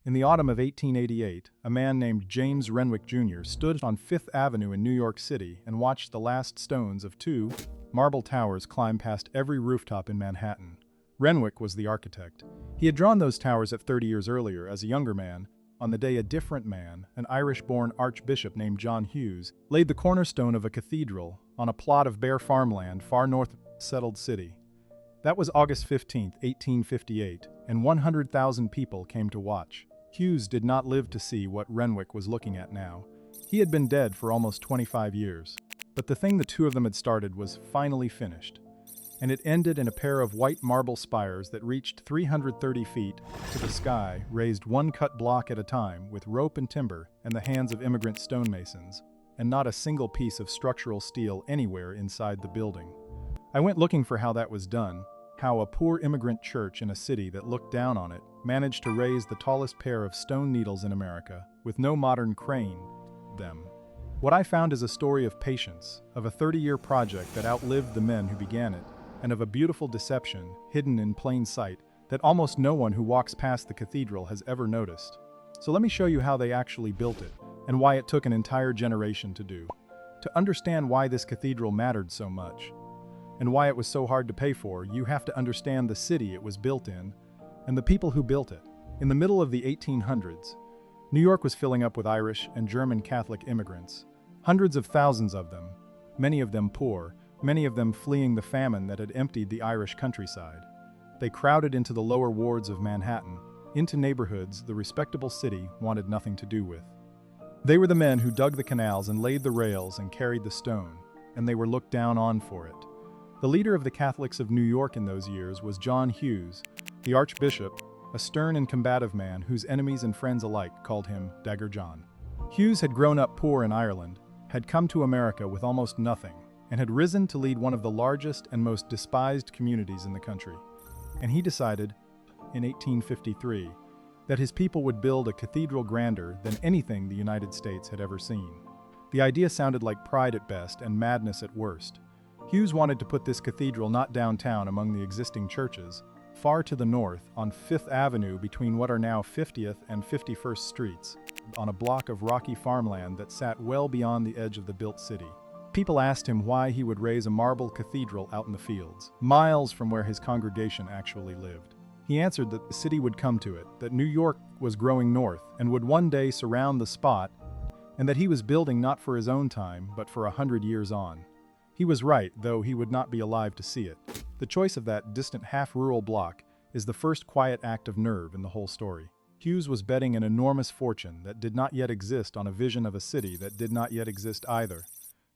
In the autumn of 1888, a man named James Renwick Jr. stood on Fifth Avenue in New York City and watched the last stones of two marble towers climb past every rooftop in Manhattan. Renwick was the architect. He had drawn those towers at 30 years earlier as a younger man, on the day a different man, an Irish-born archbishop named John Hughes, laid the cornerstone of a cathedral on a plot of bare farmland far north of a settled city. That was August 15, 1858, and 100,000 people came to watch. Hughes did not live to see what Renwick was looking at now. He had been dead for almost 25 years. But the thing the two of them had started was finally finished. And it ended in a pair of white marble spires that reached 330 feet to the sky, raised one cut block at a time with rope and timber and the hands of immigrant stonemasons, and not a single piece of structural steel anywhere inside the building. I went looking for how that was done, how a poor immigrant church in a city that looked down on it managed to raise the tallest pair of stone needles in America with no modern crane. What I found is a story of patience, of a 30-year project that outlived the men who began it, and of a beautiful deception hidden in plain sight that almost no one who walks past the cathedral has ever noticed. So let me show you how they actually built it, and why it took an entire generation to do. To understand why this cathedral mattered so much, and why it was so hard to pay for, you have to understand the city it was built in, and the people who built it. In the middle of the 1800s, New York was filling up with Irish and German Catholic immigrants. Hundreds of thousands of them, many of them poor, many of them fleeing the famine that had emptied the Irish countryside. They crowded into the lower wards of Manhattan, into neighborhoods the respectable city wanted nothing to do with. They were the men who dug the canals and laid the rails and carried the stone, and they were looked down on for it. The leader of the Catholics of New York in those years was John Hughes, the Archbishop, a stern and combative man whose enemies and friends alike called him Dagger John. Hughes had grown up poor in Ireland, had come to America with almost nothing, and had risen to lead one of the largest and most despised communities in the country. And he decided, in 1853, that his people would build a cathedral grander than anything the United States had ever seen. The idea sounded like pride at best and madness at worst. Hughes wanted to put this cathedral not downtown among the existing churches, far to the north, on Fifth Avenue between what are now 50th and 51st Streets, on a block of rocky farmland that sat well beyond the edge of the built city. People asked him why he would raise a marble cathedral out in the fields, miles from where his congregation actually lived. He answered that the city would come to it, that New York was growing north and would one day surround the spot, and that he was building not for his own time, but for 100 years on. He was right, though he would not be alive to see it. The choice of that distant half-rural block is the first quiet act of nerve in the whole story. Hughes was betting an enormous fortune that did not yet exist on a vision of a city that did not yet exist either.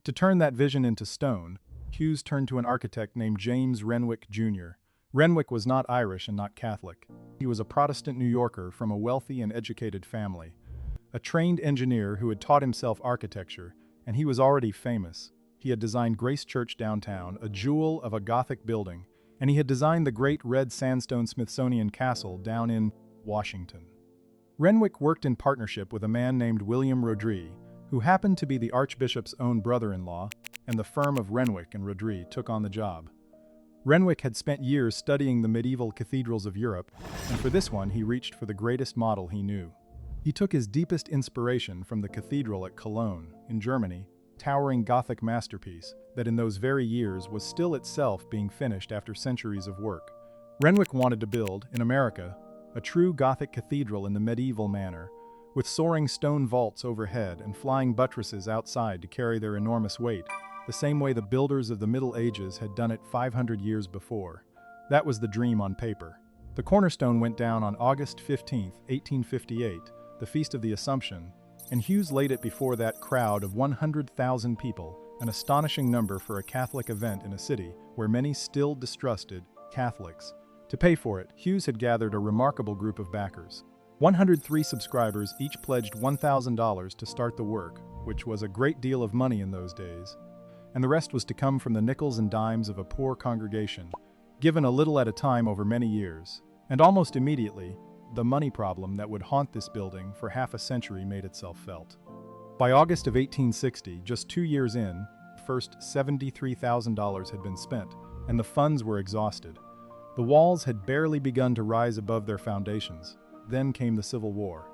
To turn that vision into stone, Hughes turned to an architect named James Renwick Jr. Renwick was not Irish and not Catholic. He was a Protestant New Yorker from a wealthy and educated family, a trained engineer who had taught himself architecture, and he was already famous. He had designed Grace Church downtown, a jewel of a Gothic building, and he had designed the great red sandstone Smithsonian Castle down in Washington. Renwick worked in partnership with a man named William Rodriguez, who happened to be the Archbishop's own brother-in-law, and the firm of Renwick and Rodriguez took on the job. Renwick had spent years studying the medieval cathedrals of Europe, and for this one he reached for the greatest model he knew. He took his deepest inspiration from the cathedral at Cologne, in Germany, towering Gothic masterpiece that in those very years was still itself being finished after centuries of work. Renwick wanted to build, in America, a true Gothic cathedral in the medieval manner, with soaring stone vaults overhead and flying buttresses outside to carry their enormous weight, the same way the builders of the Middle Ages had done it 500 years before. That was the dream on paper. The cornerstone went down on August 15, 1858, the Feast of the Assumption, and Hughes laid it before that crowd of 100,000 people, an astonishing number for a Catholic event in a city where many still distrusted Catholics. To pay for it, Hughes had gathered a remarkable group of backers. 103 subscribers each pledged $1,000 to start the work, which was a great deal of money in those days, and the rest was to come from the nickels and dimes of a poor congregation, given a little at a time over many years. And almost immediately, the money problem that would haunt this building for half a century made itself felt. By August of 1860, just 2 years in, the first $73,000 had been spent, and the funds were exhausted. The walls had barely begun to rise above their foundations. Then came the Civil War.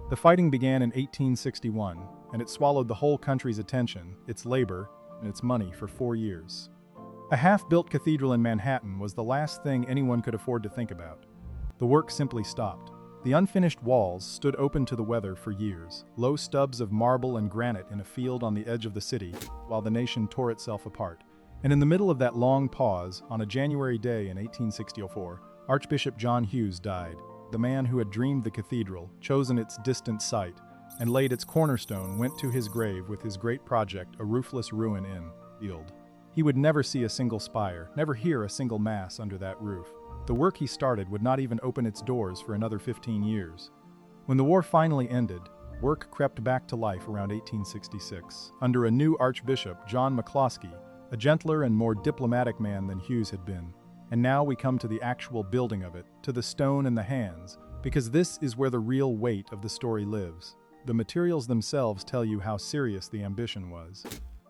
The fighting began in 1861, and it swallowed the whole country's attention, its labor, and its money for 4 years. A half-built cathedral in Manhattan was the last thing anyone could afford to think about. The work simply stopped. The unfinished walls stood open to the weather for years, low stubs of marble and granite in a field on the edge of the city, while the nation tore itself apart. And in the middle of that long pause, on a January day in 1864, Archbishop John Hughes died. The man who had dreamed the cathedral, chosen its distant site, and laid its cornerstone went to his grave with his great project, a roofless ruin in field. He would never see a single spire, never hear a single mass under that roof. The work he started would not even open its doors for another 15 years. When the war finally ended, work crept back to life around 1866, under a new Archbishop, John McCloskey, a gentler and more diplomatic man than Hughes had been. And now we come to the actual building of it, to the stone and the hands, because this is where the real weight of the story lives. The materials themselves tell you how serious the ambition was.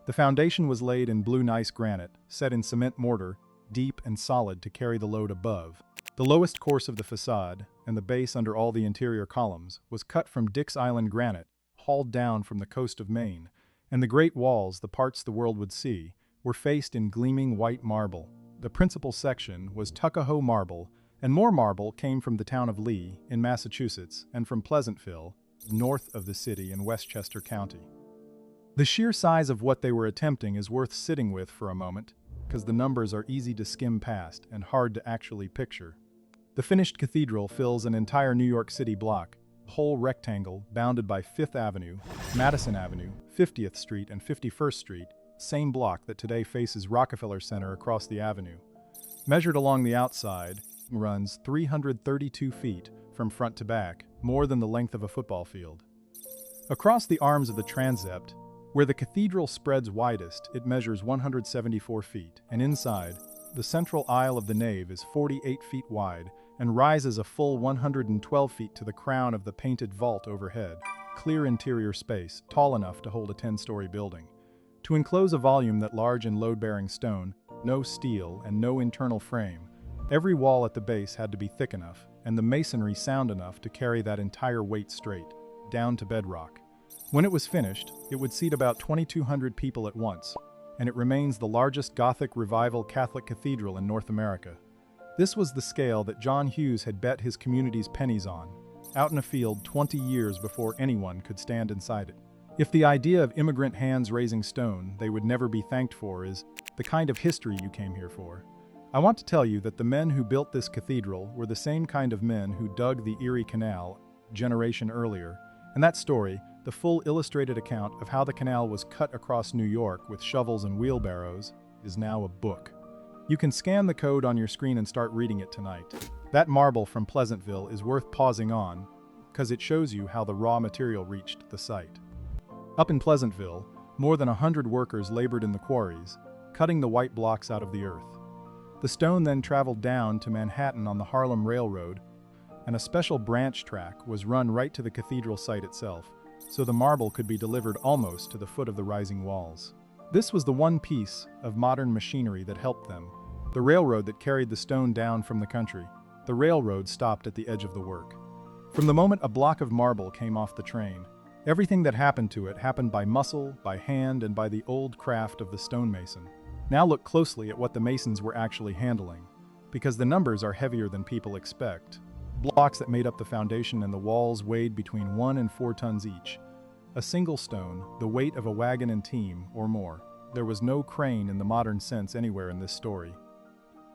The foundation was laid in blue gneiss granite, set in cement mortar, deep and solid to carry the load above. The lowest course of the facade, and the base under all the interior columns, was cut from Dix Island granite, hauled down from the coast of Maine, and the great walls, the parts the world would see, were faced in gleaming white marble. The principal section was Tuckahoe marble, and more marble came from the town of Lee, in Massachusetts, and from Pleasantville, north of the city in Westchester County. The sheer size of what they were attempting is worth sitting with for a moment, because the numbers are easy to skim past and hard to actually picture. The finished cathedral fills an entire New York City block, a whole rectangle bounded by 5th Avenue, Madison Avenue, 50th Street, and 51st Street, same block that today faces Rockefeller Center across the avenue. Measured along the outside, runs 332 feet from front to back, more than the length of a football field. Across the arms of the transept, where the cathedral spreads widest, it measures 174 feet, and inside, the central aisle of the nave is 48 feet wide and rises a full 112 feet to the crown of the painted vault overhead. Clear interior space, tall enough to hold a 10-story building. To enclose a volume that large in load-bearing stone, no steel and no internal frame, every wall at the base had to be thick enough, and the masonry sound enough to carry that entire weight straight, down to bedrock. When it was finished, it would seat about 2,200 people at once, and it remains the largest Gothic Revival Catholic cathedral in North America. This was the scale that John Hughes had bet his community's pennies on, out in a field 20 years before anyone could stand inside it. If the idea of immigrant hands raising stone they would never be thanked for is the kind of history you came here for, I want to tell you that the men who built this cathedral were the same kind of men who dug the Erie Canal a generation earlier, and that story, the full illustrated account of how the canal was cut across New York with shovels and wheelbarrows, is now a book. You can scan the code on your screen and start reading it tonight. That marble from Pleasantville is worth pausing on, because it shows you how the raw material reached the site. Up in Pleasantville, more than 100 workers labored in the quarries, cutting the white blocks out of the earth. The stone then traveled down to Manhattan on the Harlem Railroad, and a special branch track was run right to the cathedral site itself, so the marble could be delivered almost to the foot of the rising walls. This was the one piece of modern machinery that helped them, the railroad that carried the stone down from the country. The railroad stopped at the edge of the work. From the moment a block of marble came off the train, everything that happened to it happened by muscle, by hand, and by the old craft of the stonemason. Now look closely at what the masons were actually handling, because the numbers are heavier than people expect. Blocks that made up the foundation and the walls weighed between 1 and 4 tons each. A single stone, the weight of a wagon and team, or more. There was no crane in the modern sense anywhere in this story.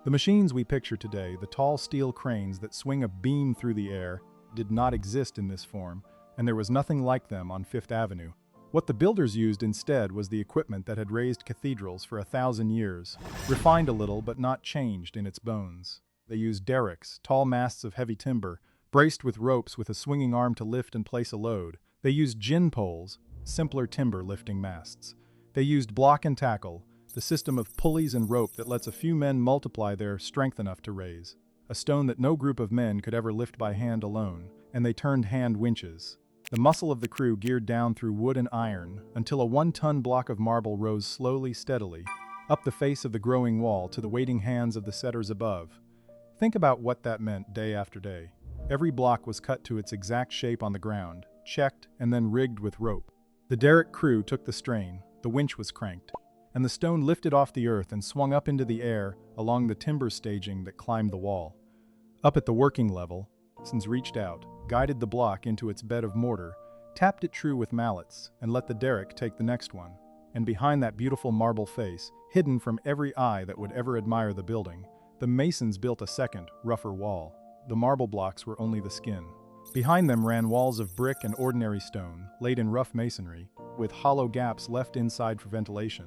The machines we picture today, the tall steel cranes that swing a beam through the air, did not exist in this form, and there was nothing like them on 5th Avenue. What the builders used instead was the equipment that had raised cathedrals for 1,000 years, refined a little but not changed in its bones. They used derricks, tall masts of heavy timber, braced with ropes with a swinging arm to lift and place a load. They used gin poles, simpler timber lifting masts. They used block and tackle, the system of pulleys and rope that lets a few men multiply their strength enough to raise, a stone that no group of men could ever lift by hand alone, and they turned hand winches. The muscle of the crew geared down through wood and iron until a 1-ton block of marble rose slowly, steadily, up the face of the growing wall to the waiting hands of the setters above. Think about what that meant day after day. Every block was cut to its exact shape on the ground, checked, and then rigged with rope. The derrick crew took the strain, the winch was cranked, and the stone lifted off the earth and swung up into the air along the timber staging that climbed the wall. Up at the working level, masons reached out, guided the block into its bed of mortar, tapped it true with mallets, and let the derrick take the next one. And behind that beautiful marble face, hidden from every eye that would ever admire the building, the masons built a second, rougher wall. The marble blocks were only the skin. Behind them ran walls of brick and ordinary stone, laid in rough masonry, with hollow gaps left inside for ventilation,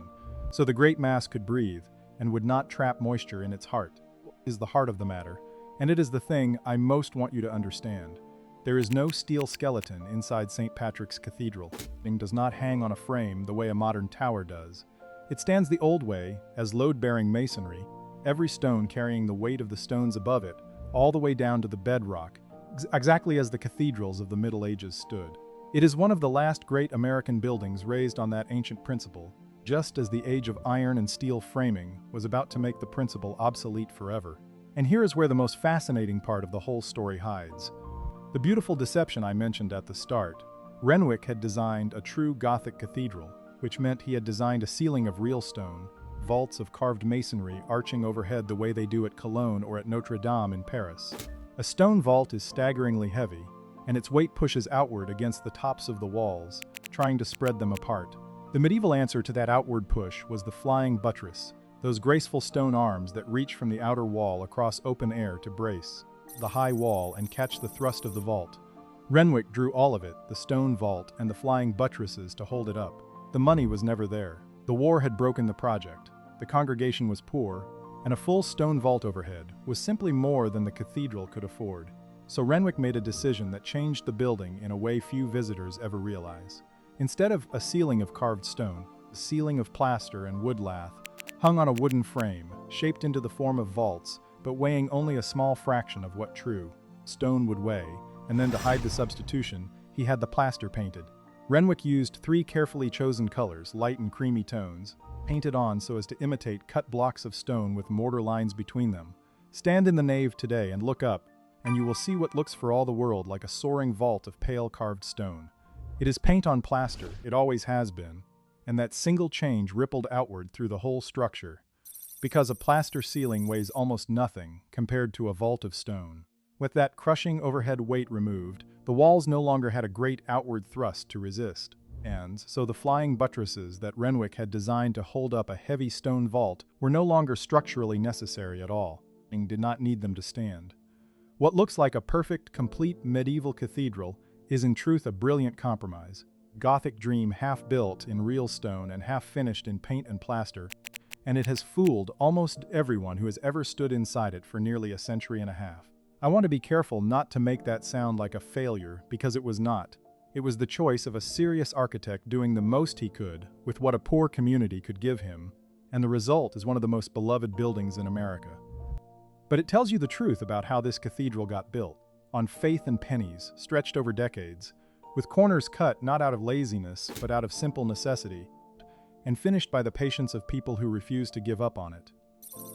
so the great mass could breathe and would not trap moisture in its heart. Is the heart of the matter, and it is the thing I most want you to understand. There is no steel skeleton inside St. Patrick's Cathedral. It does not hang on a frame the way a modern tower does. It stands the old way, as load-bearing masonry, every stone carrying the weight of the stones above it, all the way down to the bedrock, exactly as the cathedrals of the Middle Ages stood. It is one of the last great American buildings raised on that ancient principle, just as the age of iron and steel framing was about to make the principle obsolete forever. And here is where the most fascinating part of the whole story hides. The beautiful deception I mentioned at the start. Renwick had designed a true Gothic cathedral, which meant he had designed a ceiling of real stone, vaults of carved masonry arching overhead the way they do at Cologne or at Notre Dame in Paris. A stone vault is staggeringly heavy, and its weight pushes outward against the tops of the walls, trying to spread them apart. The medieval answer to that outward push was the flying buttress, those graceful stone arms that reach from the outer wall across open air to brace the high wall and catch the thrust of the vault. Renwick drew all of it, the stone vault and the flying buttresses, to hold it up. The money was never there. The war had broken the project. The congregation was poor, and a full stone vault overhead was simply more than the cathedral could afford. So Renwick made a decision that changed the building in a way few visitors ever realize. Instead of a ceiling of carved stone, a ceiling of plaster and wood lath, hung on a wooden frame, shaped into the form of vaults, but weighing only a small fraction of what true stone would weigh, and then to hide the substitution, he had the plaster painted. Renwick used 3 carefully chosen colors, light and creamy tones, painted on so as to imitate cut blocks of stone with mortar lines between them. Stand in the nave today and look up, and you will see what looks for all the world like a soaring vault of pale carved stone. It is paint on plaster, it always has been, and that single change rippled outward through the whole structure, because a plaster ceiling weighs almost nothing compared to a vault of stone. With that crushing overhead weight removed, the walls no longer had a great outward thrust to resist, and so the flying buttresses that Renwick had designed to hold up a heavy stone vault were no longer structurally necessary at all, and did not need them to stand. What looks like a perfect, complete medieval cathedral is in truth a brilliant compromise. Gothic dream half built in real stone and half finished in paint and plaster, and it has fooled almost everyone who has ever stood inside it for nearly a century and a half. I want to be careful not to make that sound like a failure, because it was not. It was the choice of a serious architect doing the most he could with what a poor community could give him, and the result is one of the most beloved buildings in America. But it tells you the truth about how this cathedral got built, on faith and pennies, stretched over decades, with corners cut not out of laziness but out of simple necessity, and finished by the patience of people who refused to give up on it.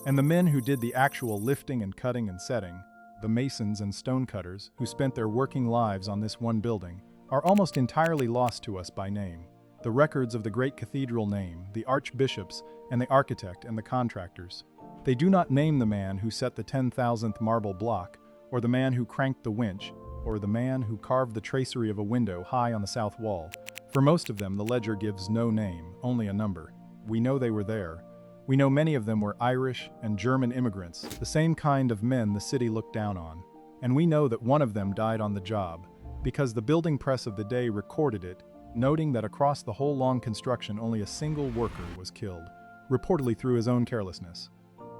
And the men who did the actual lifting and cutting and setting, the masons and stonecutters who spent their working lives on this one building, are almost entirely lost to us by name. The records of the great cathedral name the archbishops and the architect and the contractors. They do not name the man who set the 10,000th marble block, or the man who cranked the winch, or the man who carved the tracery of a window high on the south wall. For most of them, the ledger gives no name, only a number. We know they were there. We know many of them were Irish and German immigrants, the same kind of men the city looked down on. And we know that one of them died on the job, because the building press of the day recorded it, noting that across the whole long construction only a single worker was killed, reportedly through his own carelessness.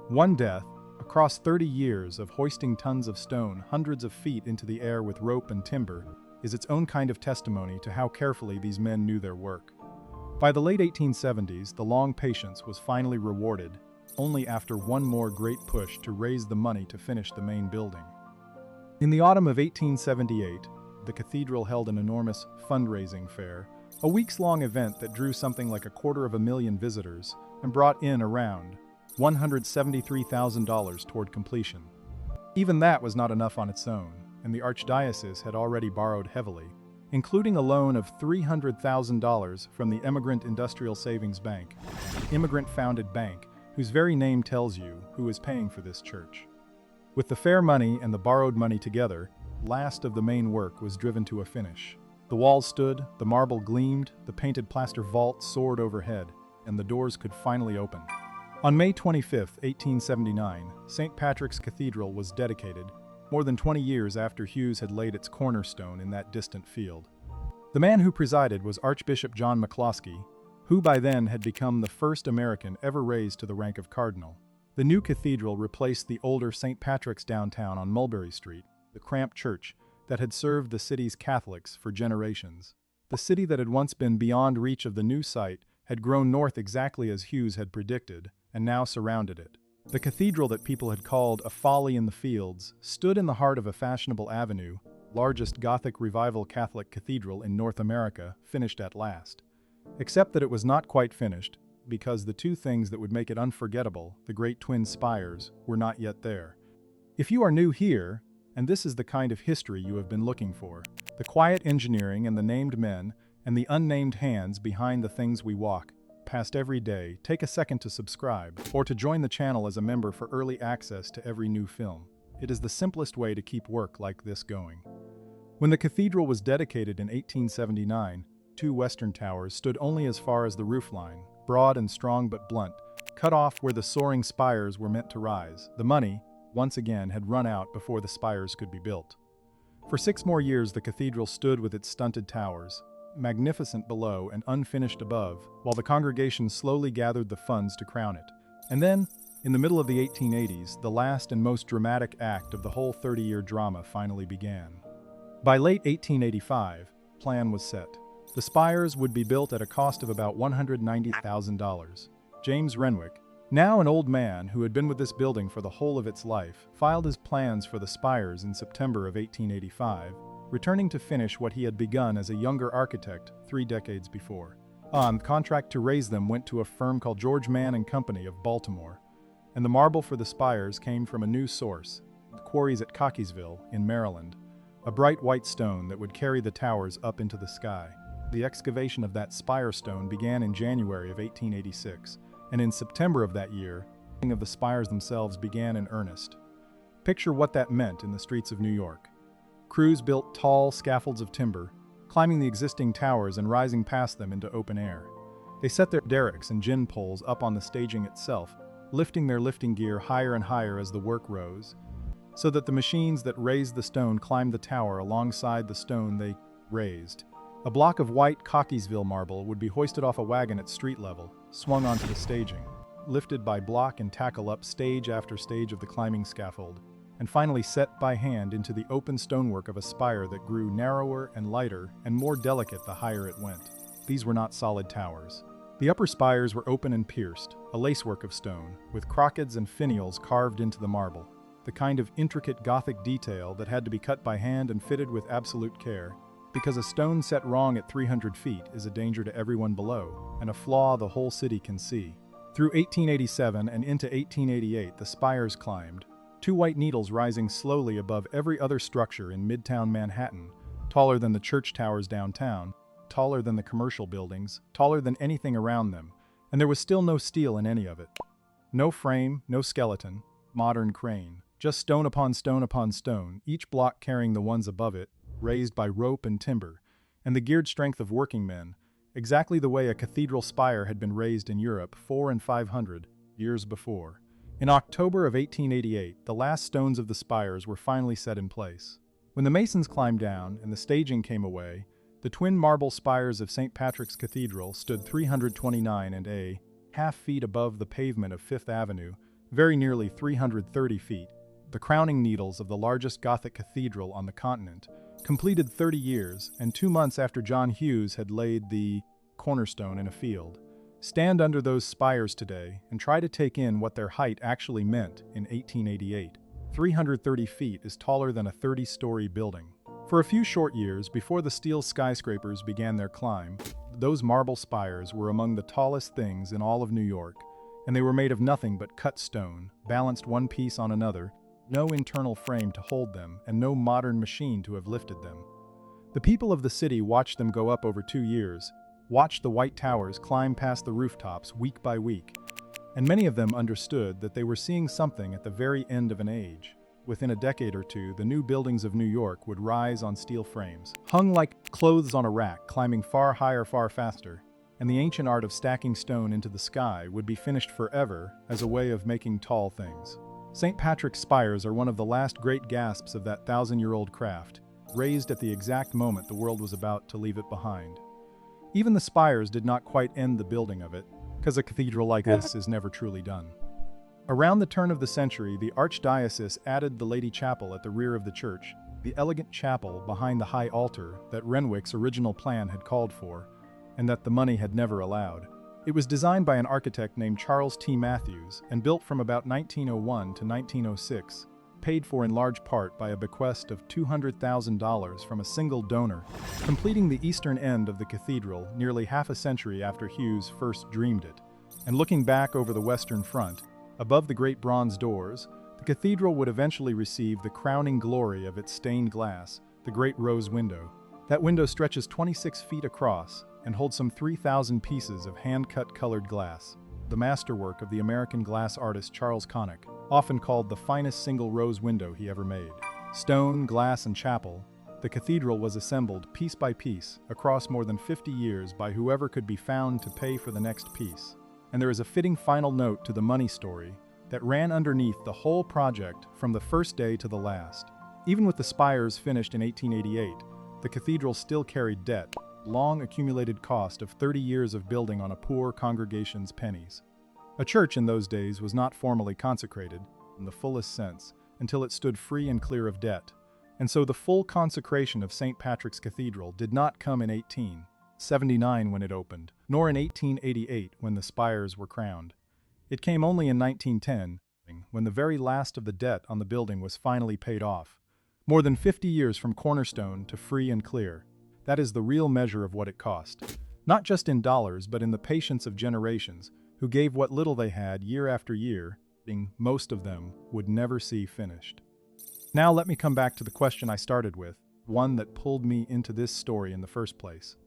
One death, across 30 years of hoisting tons of stone hundreds of feet into the air with rope and timber, is its own kind of testimony to how carefully these men knew their work. By the late 1870s, the long patience was finally rewarded, only after one more great push to raise the money to finish the main building. In the autumn of 1878, the cathedral held an enormous fundraising fair, a weeks-long event that drew something like 250,000 visitors and brought in around $173,000 toward completion. Even that was not enough on its own. and the archdiocese had already borrowed heavily, including a loan of $300,000 from the Immigrant Industrial Savings Bank, an immigrant-founded bank whose very name tells you who is paying for this church. With the fair money and the borrowed money together, last of the main work was driven to a finish. The walls stood, the marble gleamed, the painted plaster vault soared overhead, and the doors could finally open. On May 25, 1879, St. Patrick's Cathedral was dedicated, more than 20 years after Hughes had laid its cornerstone in that distant field. The man who presided was Archbishop John McCloskey, who by then had become the first American ever raised to the rank of cardinal. The new cathedral replaced the older St. Patrick's downtown on Mulberry Street, the cramped church that had served the city's Catholics for generations. The city that had once been beyond reach of the new site had grown north exactly as Hughes had predicted, and now surrounded it. The cathedral that people had called a folly in the fields stood in the heart of a fashionable avenue, largest Gothic Revival Catholic cathedral in North America, finished at last. Except that it was not quite finished, because the two things that would make it unforgettable, the great twin spires, were not yet there. If you are new here, and this is the kind of history you have been looking for, the quiet engineering and the named men and the unnamed hands behind the things we walk past every day, take a second to subscribe or to join the channel as a member for early access to every new film. It is the simplest way to keep work like this going. When the cathedral was dedicated in 1879, two western towers stood only as far as the roofline, broad and strong but blunt, cut off where the soaring spires were meant to rise. The money, once again, had run out before the spires could be built. For 6 more years the cathedral stood with its stunted towers, magnificent below and unfinished above, while the congregation slowly gathered the funds to crown it. And then, in the middle of the 1880s, the last and most dramatic act of the whole 30-year drama finally began. By late 1885, the plan was set. The spires would be built at a cost of about $190,000. James Renwick, now an old man who had been with this building for the whole of its life, filed his plans for the spires in September of 1885, returning to finish what he had begun as a younger architect 3 decades before. The contract to raise them went to a firm called George Mann & Company of Baltimore, and the marble for the spires came from a new source, the quarries at Cockeysville in Maryland, a bright white stone that would carry the towers up into the sky. The excavation of that spire stone began in January of 1886, and in September of that year, the building of the spires themselves began in earnest. Picture what that meant in the streets of New York. Crews built tall scaffolds of timber, climbing the existing towers and rising past them into open air. They set their derricks and gin poles up on the staging itself, lifting their lifting gear higher and higher as the work rose, so that the machines that raised the stone climbed the tower alongside the stone they raised. A block of white Cockeysville marble would be hoisted off a wagon at street level, swung onto the staging, lifted by block and tackle up stage after stage of the climbing scaffold, and finally set by hand into the open stonework of a spire that grew narrower and lighter and more delicate the higher it went. These were not solid towers. The upper spires were open and pierced, a lacework of stone, with crockets and finials carved into the marble, the kind of intricate Gothic detail that had to be cut by hand and fitted with absolute care, because a stone set wrong at 300 feet is a danger to everyone below, and a flaw the whole city can see. Through 1887 and into 1888 the spires climbed, 2 white needles rising slowly above every other structure in Midtown Manhattan, taller than the church towers downtown, taller than the commercial buildings, taller than anything around them, and there was still no steel in any of it. No frame, no skeleton, modern crane, just stone upon stone upon stone, each block carrying the ones above it, raised by rope and timber, and the geared strength of working men, exactly the way a cathedral spire had been raised in Europe 400 and 500 years before. In October of 1888, the last stones of the spires were finally set in place. When the masons climbed down and the staging came away, the twin marble spires of St. Patrick's Cathedral stood 329 and a half feet above the pavement of Fifth Avenue, very nearly 330 feet, the crowning needles of the largest Gothic cathedral on the continent, completed 30 years and 2 months after John Hughes had laid the cornerstone in a field. Stand under those spires today and try to take in what their height actually meant in 1888. 330 feet is taller than a 30-story building. For a few short years before the steel skyscrapers began their climb, those marble spires were among the tallest things in all of New York, and they were made of nothing but cut stone, balanced one piece on another, no internal frame to hold them, and no modern machine to have lifted them. The people of the city watched them go up over 2 years, watched the white towers climb past the rooftops week by week, and many of them understood that they were seeing something at the very end of an age. Within a decade or two, the new buildings of New York would rise on steel frames, hung like clothes on a rack, climbing far higher, far faster, and the ancient art of stacking stone into the sky would be finished forever as a way of making tall things. St. Patrick's spires are one of the last great gasps of that thousand-year-old craft, raised at the exact moment the world was about to leave it behind. Even the spires did not quite end the building of it, because a cathedral like this is never truly done. Around the turn of the century, the archdiocese added the Lady Chapel at the rear of the church, the elegant chapel behind the high altar that Renwick's original plan had called for, and that the money had never allowed. It was designed by an architect named Charles T. Matthews and built from about 1901 to 1906, paid for in large part by a bequest of $200,000 from a single donor, completing the eastern end of the cathedral nearly half a century after Hughes first dreamed it. And looking back over the western front, above the great bronze doors, the cathedral would eventually receive the crowning glory of its stained glass, the great rose window. That window stretches 26 feet across and holds some 3,000 pieces of hand-cut colored glass, the masterwork of the American glass artist Charles Connick, often called the finest single rose window he ever made. Stone, glass, and chapel, the cathedral was assembled piece by piece across more than 50 years by whoever could be found to pay for the next piece. And there is a fitting final note to the money story that ran underneath the whole project from the first day to the last. Even with the spires finished in 1888, the cathedral still carried debt, long accumulated cost of 30 years of building on a poor congregation's pennies. A church in those days was not formally consecrated, in the fullest sense, until it stood free and clear of debt, and so the full consecration of St. Patrick's Cathedral did not come in 1879 when it opened, nor in 1888 when the spires were crowned. It came only in 1910, when the very last of the debt on the building was finally paid off. More than 50 years from cornerstone to free and clear. That is the real measure of what it cost. Not just in dollars, but in the patience of generations, who gave what little they had year after year, most of them would never see finished. Now let me come back to the question I started with, one that pulled me into this story in the first place.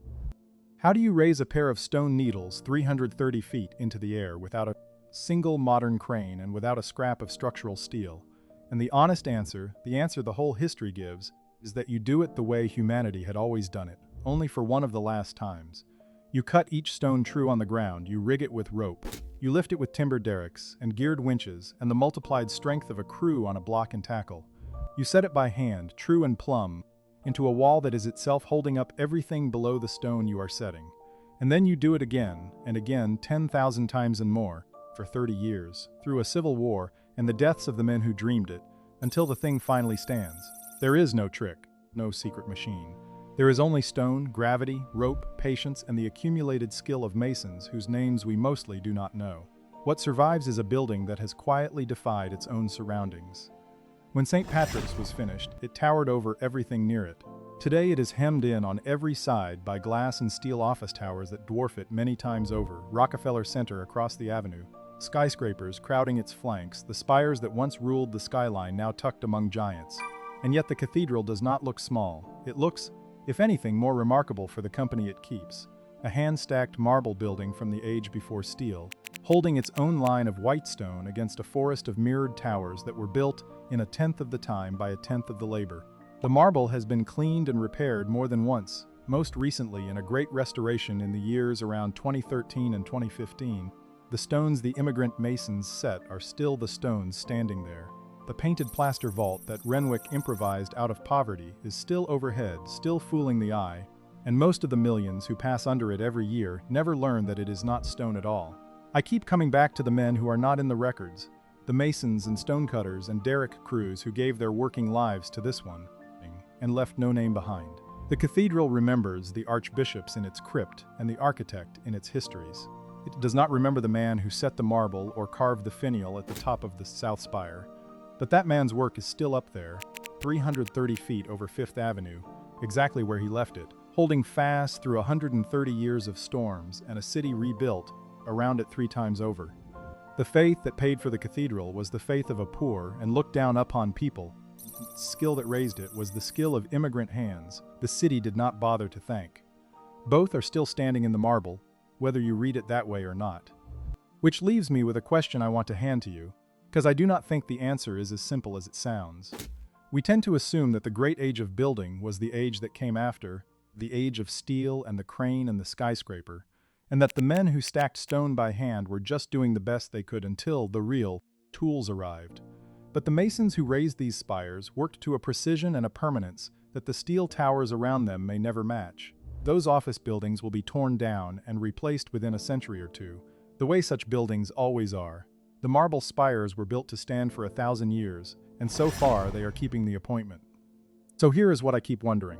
How do you raise a pair of stone needles 330 feet into the air without a single modern crane and without a scrap of structural steel? And the honest answer, the answer the whole history gives, is that you do it the way humanity had always done it, only for one of the last times. You cut each stone true on the ground, you rig it with rope, you lift it with timber derricks and geared winches and the multiplied strength of a crew on a block and tackle. You set it by hand, true and plumb, into a wall that is itself holding up everything below the stone you are setting. And then you do it again, and again 10,000 times and more, for 30 years, through a civil war and the deaths of the men who dreamed it, until the thing finally stands. There is no trick, no secret machine. There is only stone, gravity, rope, patience, and the accumulated skill of masons whose names we mostly do not know. What survives is a building that has quietly defied its own surroundings. When St. Patrick's was finished, it towered over everything near it. Today it is hemmed in on every side by glass and steel office towers that dwarf it many times over, Rockefeller Center across the avenue, skyscrapers crowding its flanks, the spires that once ruled the skyline now tucked among giants. And yet the cathedral does not look small. It looks, if anything, more remarkable for the company it keeps. A hand-stacked marble building from the age before steel, holding its own line of white stone against a forest of mirrored towers that were built in a tenth of the time by a tenth of the labor. The marble has been cleaned and repaired more than once, most recently in a great restoration in the years around 2013 and 2015. The stones the immigrant masons set are still the stones standing there. The painted plaster vault that Renwick improvised out of poverty is still overhead, still fooling the eye, and most of the millions who pass under it every year never learn that it is not stone at all. I keep coming back to the men who are not in the records, the masons and stonecutters and derrick crews who gave their working lives to this one, and left no name behind. The cathedral remembers the archbishops in its crypt and the architect in its histories. It does not remember the man who set the marble or carved the finial at the top of the south spire. But that man's work is still up there, 330 feet over Fifth Avenue, exactly where he left it, holding fast through 130 years of storms and a city rebuilt around it 3 times over. The faith that paid for the cathedral was the faith of a poor and looked down upon people. The skill that raised it was the skill of immigrant hands the city did not bother to thank. Both are still standing in the marble, whether you read it that way or not. Which leaves me with a question I want to hand to you, because I do not think the answer is as simple as it sounds. We tend to assume that the great age of building was the age that came after, the age of steel and the crane and the skyscraper, and that the men who stacked stone by hand were just doing the best they could until the real tools arrived. But the masons who raised these spires worked to a precision and a permanence that the steel towers around them may never match. Those office buildings will be torn down and replaced within a century or two, the way such buildings always are. The marble spires were built to stand for 1,000 years, and so far they are keeping the appointment. So here is what I keep wondering.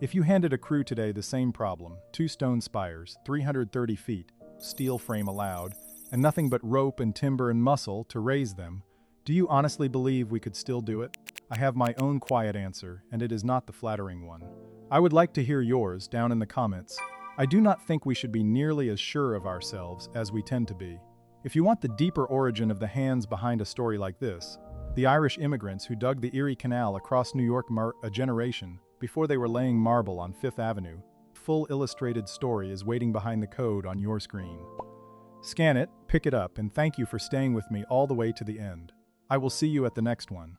If you handed a crew today the same problem, 2 stone spires, 330 feet, steel frame allowed, and nothing but rope and timber and muscle to raise them, do you honestly believe we could still do it? I have my own quiet answer, and it is not the flattering one. I would like to hear yours down in the comments. I do not think we should be nearly as sure of ourselves as we tend to be. If you want the deeper origin of the hands behind a story like this, the Irish immigrants who dug the Erie Canal across New York a generation before they were laying marble on Fifth Avenue, full illustrated story is waiting behind the code on your screen. Scan it, pick it up, and thank you for staying with me all the way to the end. I will see you at the next one.